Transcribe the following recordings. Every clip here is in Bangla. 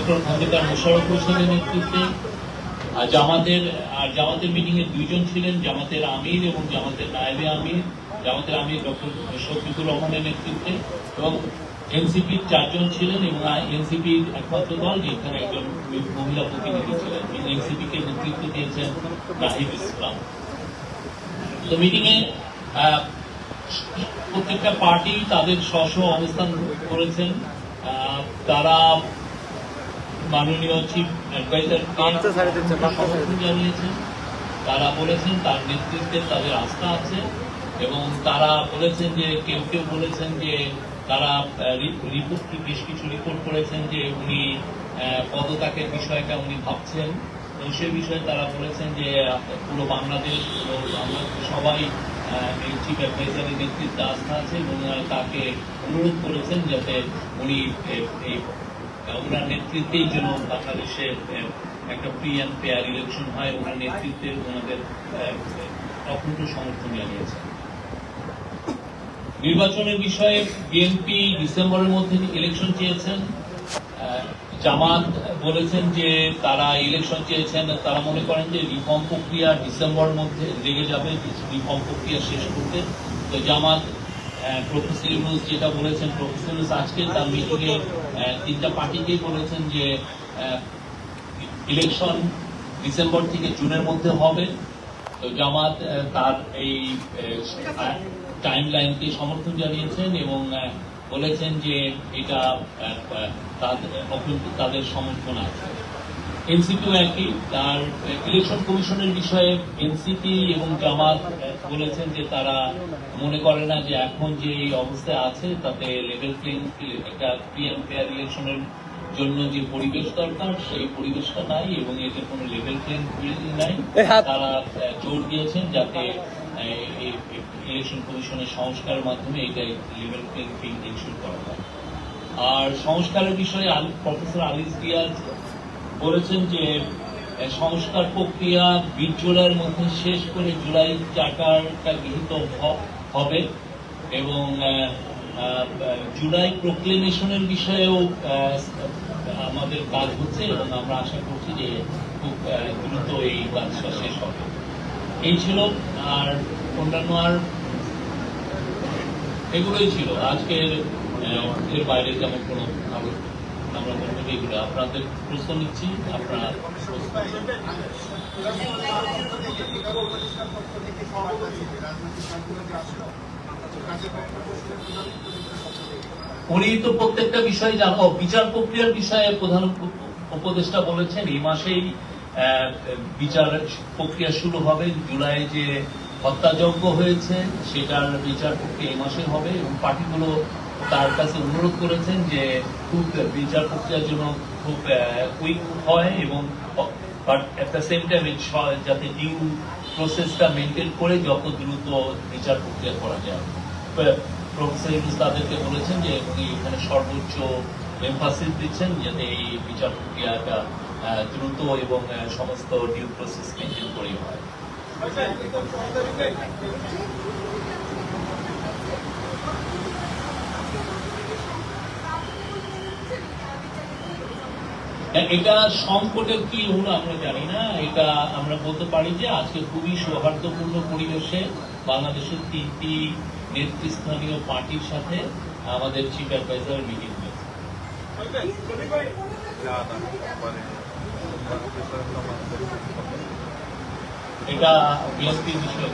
ডক্টর খন্দকার মোশাররফ হোসেনের নেতৃত্বে। জামাতের মিটিং এ দুইজন ছিলেন, জামাতের আমির এবং জামাতের নায়েবে আমির। জামাতের আমির ডক্টর শফিকুর রহমানের নেতৃত্বে, এবং এনসিপির 4 জন ছিলেন, এবং এনসিপির একমাত্র দল যেখানে একজন মহিলা প্রতিনিধি ছিলেন। এনসিপি কে নেতৃত্ব দিয়েছেন রাহিব ইসলাম। তো মিটিং এ প্রত্যেকটা পার্টি তাদের স্ব অবস্থান করেছেন। তারা মাননীয় চিফ অ্যাডভাইজারকে সমর্থন জানিয়েছেন। তারা বলেছেন তার নেতৃত্বে তাদের আস্থা আছে, এবং তারা বলেছেন যে কেউ কেউ বলেছেন যে তারা বেশ কিছু রিপোর্ট করেছেন যে উনি পদত্যাগের বিষয়টা উনি ভাবছেন, এবং সে বিষয়ে তারা বলেছেন যে পুরো বাংলাদেশ সবাই চিফ অ্যাডভাইজারের নেতৃত্বে আস্থা আছে, এবং তাকে অনুরোধ করেছেন যাতে উনি ওনার নেতৃত্বেই যেন বাংলাদেশে একটা ফ্রি অ্যান্ড ফেয়ার ইলেকশন হয়, ওনার নেতৃত্বে ওনাদের অকুণ্ঠ সমর্থন জানিয়েছেন। নির্বাচনের বিষয়ে বিএনপি ডিসেম্বরের মধ্যে ইলেকশন চেয়েছেন। জামাত বলেছেন যে তারা ইলেকশন চেয়েছেন, তারা মনে করেন যে রিফর্ম প্রক্রিয়া ডিসেম্বরের মধ্যে লেগে যাবে রিফর্ম প্রক্রিয়া শেষ করতে। তো জামাত প্রফেসর ইউনূস যেটা বলেছেন, প্রফেসর ইউনূস আজকে তার মিটিংয়ে 3টা পার্টিকেই বলেছেন যে ইলেকশন ডিসেম্বর থেকে জুনের মধ্যে হবে। তো জামাত তার এই টাইম লাইনকে সমর্থন জানিয়েছেন এবং বলেছেন যে এটা তাদের সমর্থন আছে। এনসিপিও একই, তার ইলেকশন কমিশনের বিষয়ে এনসিপি এবং জামাত বলেছেন যে তারা মনে করে না যে এখন যে এই অবস্থায় আছে তাতে লেভেল প্লেইং একটা ফ্রি অ্যান্ড ফেয়ার ইলেকশনের জন্য যে পরিবেশ দরকার সেই পরিবেশটা নাই, এবং এদের কোনো লেভেল প্লেইং ফিল্ড নাই। তারা জোর দিয়েছেন যাতে ইলেকশন কমিশনের সংস্কারের মাধ্যমে এটা লেভেল প্লেইং ফিল্ড এনশিওর করা হয়। আর সংস্কারের বিষয়ে প্রফেসর আলিস রিয়াজ বলেছেন যে সংস্কার প্রক্রিয়া 20 জুলাইয়ের মধ্যে শেষ করে জুলাই চার্টারটা গৃহীত হবে, এবং জুলাই প্রোক্লেমেশনের বিষয়েও আমাদের কাজ হচ্ছে, এবং আমরা আশা করছি যে খুব দ্রুত এই কাজটা শেষ হবে। এই ছিল, আর অন্যান্য আর এগুলোই ছিল আজকের। এর বাইরে যেমন কোনো আমরা বলবো এগুলো আপনাদের প্রশ্ন নিচ্ছি, আপনারা উনি তো প্রত্যেকটা বিষয় জানো। বিচার প্রক্রিয়ার বিষয়ে প্রধান উপদেষ্টা বলেছেন এই মাসেই বিচার প্রক্রিয়া শুরু হবে। জুলাই যে হত্যাযজ্ঞ হয়েছে সেটার বিচার প্রক্রিয়া এই মাসে হবে, এবং পার্টিগুলো তার কাছে অনুরোধ করেছেন যে খুব বিচার প্রক্রিয়ার জন্য খুব কুইক হয়, এবং but at the same time যাতে ডিউ প্রসেসটা মেনটেন করে যত দ্রুত বিচার প্রক্রিয়া করা যায়। প্রফেসর ইউনূস তাদেরকে বলেছেন যে উনি এখানে সর্বোচ্চ এমফাসিস দিচ্ছেন যাতে এই বিচার প্রক্রিয়াটা দ্রুত এবং সমস্ত ডিউ প্রসেস মেনটেন করেই হয়। এটা সংকটের কি হলো আমরা জানি না। এটা আমরা বলতে পারি যে আজকে খুবই সৌহার্দ্যপূর্ণ পরিবেশে বাংলাদেশের 3টি নেতৃস্থানীয় পার্টির সাথে আমাদের চিফ অ্যাডভাইজার মিটিং হয়েছে। এটা বিএনপির বিষয়।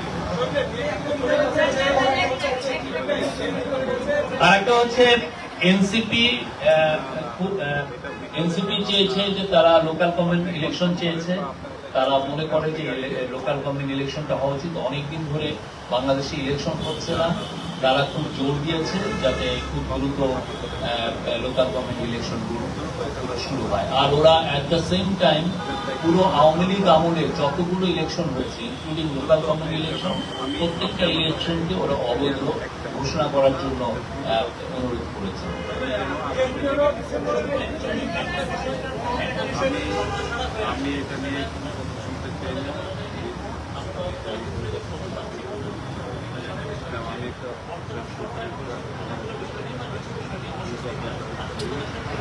আর একটা হচ্ছে এনসিপি চেয়েছে যে তারা লোকাল গভর্নমেন্ট ইলেকশন চেয়েছে। তারা মনে করে যে লোকাল গভর্নমেন্ট ইলেকশনটা হওয়া উচিত। অনেকদিন ধরে বাংলাদেশে ইলেকশন হচ্ছে না, তারা খুব জোর দিয়েছে যাতে খুব দ্রুত লোকাল গভর্নমেন্ট ইলেকশন শুরু হয়। আর ওরা অ্যাট দ্য সেম টাইম পুরো আওয়ামী লীগ আমলে যতগুলো ইলেকশন হয়েছে ইনক্লুডিং লোকাল গভর্নমেন্ট ইলেকশন, প্রত্যেকটা ইলেকশনকে ওরা অবৈধ ঘোষণা করার জন্য অনুরোধ করেছে। আমি এটা নিয়ে শুনতে চাই না।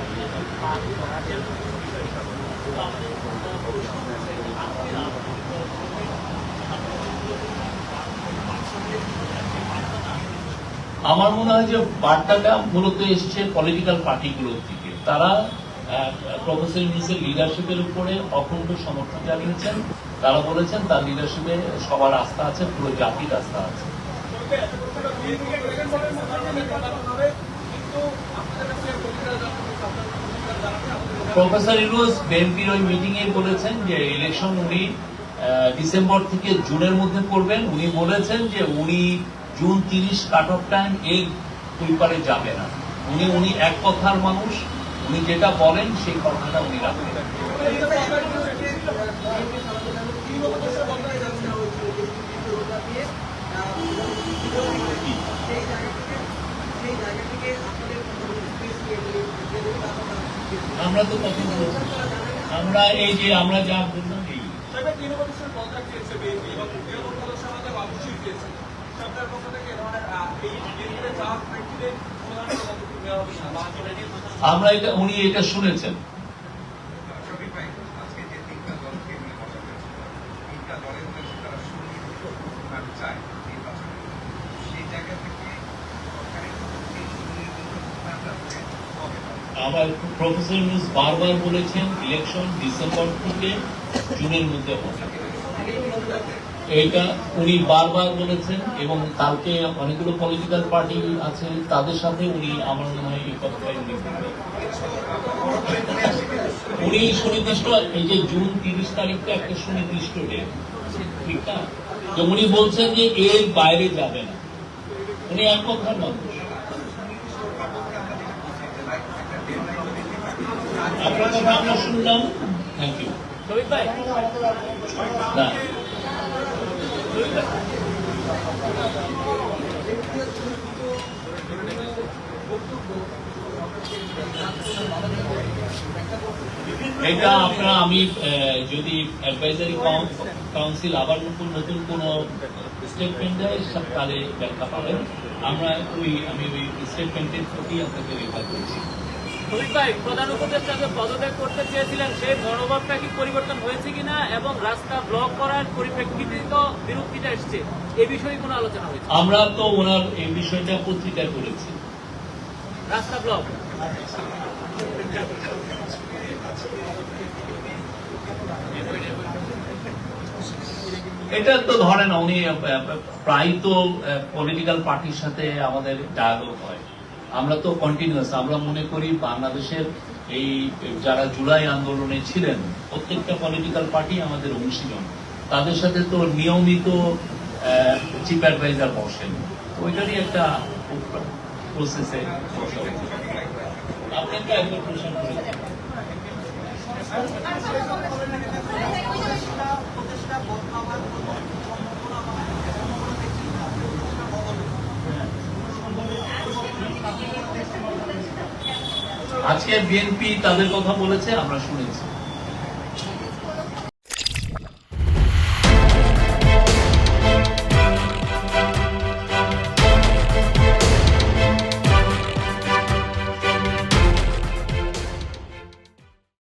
আমি একটা আমার মনে হয় যে বার্তাটা মূলত এসছে পলিটিক্যাল পার্টিগুলোর থেকে। তারা প্রফেসর ইউনূসের লিডারশিপের উপরে অখণ্ড সমর্থন জানিয়েছেন। তারা বলেছেন তার লিডারশিপে সবার আস্থা আছে, পুরো জাতির আস্থা আছে। প্রফেসর ইউনূস বিএনপির ওই মিটিং এ বলেছেন যে ইলেকশন উনি ডিসেম্বর থেকে জুনের মধ্যে করবেন। উনি বলেছেন যে উনি জুন 30 কাট অফ টাইম এর পরিবারে যাবে না। উনি এক কথার মানুষ, উনি যেটা বলেন সেই কথাটা উনি রাখবেন। আমরা তো কথা বলছি, আমরা এই যে আমরা যা বললাম এই আমরা এটা উনি এটা শুনেছেন। আবার প্রফেসর ইউনূস বারবার বলেছেন ইলেকশন ডিসেম্বর থেকে জুনের মধ্যে হবে, এইটা উনি বারবার বলেছেন। এবং কালকে অনেকগুলো পলিটিক্যাল পার্টি আছে, তাদের সাথে উনি আমার মনে হয় এই কথাটাই উনি বলবেন। উনি সুনির্দিষ্ট এই যে জুন 30 তারিখটা একটা সুনির্দিষ্ট ডেট, ঠিক না? তো উনি বলছেন যে এর বাইরে যাবে না। উনি এক কথার মানুষ। আপনার কথা আমরা শুনলাম, থ্যাংক ইউ। শহীদ ভাই না, এটা আপনারা আমি যদি অ্যাডভাইজারি কাউন্সিল আবার নতুন কোন স্টেটমেন্ট দেয় তাহলে ব্যাখ্যা পাবেন। আমি ওই স্টেটমেন্টের প্রতি আপনাকে রেফার করছি। শহীদ ভাই, প্রধান উপদেষ্টাকে পদত্যাগ করতে চেয়েছিলেন, সেই মনোভাবটা কি পরিবর্তন হয়েছে কিনা এবং রাস্তা ব্লক করার পরিপ্রেক্ষিতে তো বিরক্তিটা এসছে, এ বিষয়ে কোনো আলোচনা হয়েছে? আমরা তো ওনার এই বিষয়টা পত্রিকায় করেছি। রাস্তা ব্লক এটা তো ধরে না, উনি প্রায় তো পলিটিক্যাল পার্টির সাথে আমাদের ডায়ালগ হয়। আমরা তো কন্টিনিউয়াস, আমরা মনে করি বাংলাদেশের এই যারা জুলাই আন্দোলনে ছিলেন প্রত্যেকটা পলিটিক্যাল পার্টি আমাদের অনুশীলন, তাদের সাথে তো নিয়মিত চিফ অ্যাডভাইজার বসেন, ওইটারই একটা প্রসেসে বসা হয়েছে। আপনাকে একবার প্রশ্ন করেছেন আজকে বিএনপি তাদের কথা বলেছে, আমরা শুনেছি।